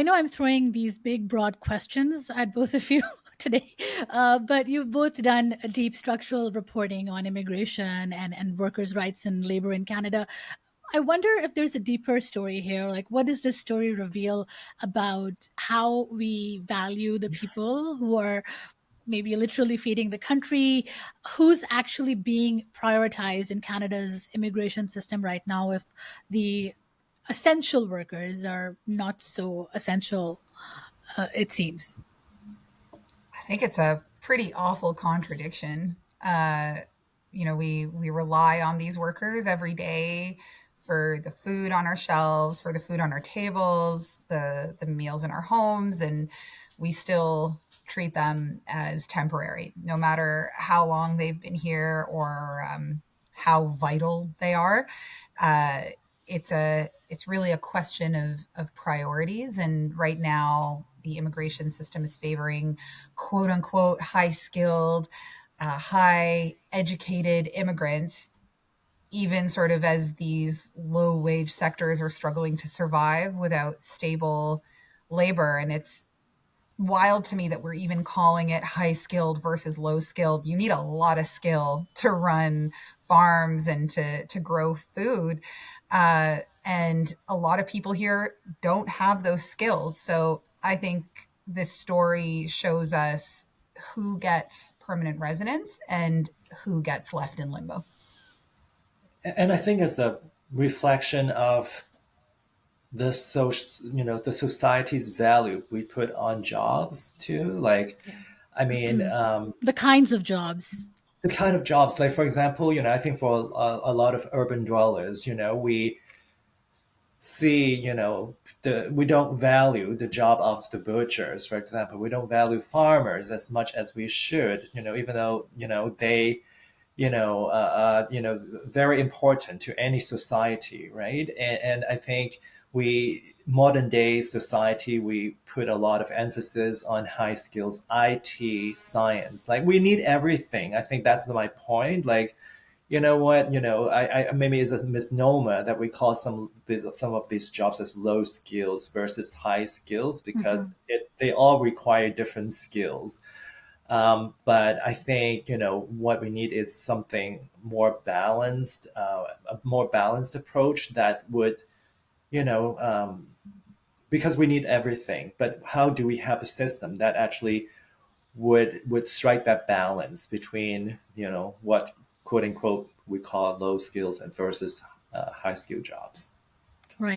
I know I'm throwing these big, broad questions at both of you today, but you've both done a deep structural reporting on immigration and workers' rights and labor in Canada. I wonder if there's a deeper story here. Like, what does this story reveal about how we value the people who are maybe literally feeding the country? Who's actually being prioritized in Canada's immigration system right now if the essential workers are not so essential, it seems? I think it's a pretty awful contradiction. We rely on these workers every day for the food on our shelves, for the food on our tables, the meals in our homes, and we still treat them as temporary, no matter how long they've been here or how vital they are. Uh, it's really a question of priorities, and right now the immigration system is favoring quote unquote high skilled, high educated immigrants, even sort of as these low wage sectors are struggling to survive without stable labor. And it's wild to me that we're even calling it high skilled versus low skilled. You need a lot of skill to run farms and to grow food. And a lot of people here don't have those skills. So I think this story shows us who gets permanent residence and who gets left in limbo. And I think it's a reflection of the social, the society's value we put on jobs too. Like, Yeah. I mean, The kinds of jobs. the kind of jobs, like for example, I think for a lot of urban dwellers, we see, we don't value the job of the butchers, for example. We don't value farmers as much as we should, even though, they, very important to any society, right? And I think modern day society, we put a lot of emphasis on high skills, IT, science. Like we need everything. I think that's my point. Like, you know what, I maybe it's a misnomer that we call some of these jobs as low skills versus high skills because they all require different skills. But I think what we need is something more balanced, a more balanced approach that would you know because we need everything. But how do we have a system that actually would strike that balance between what quote unquote we call low skills and versus high skill jobs?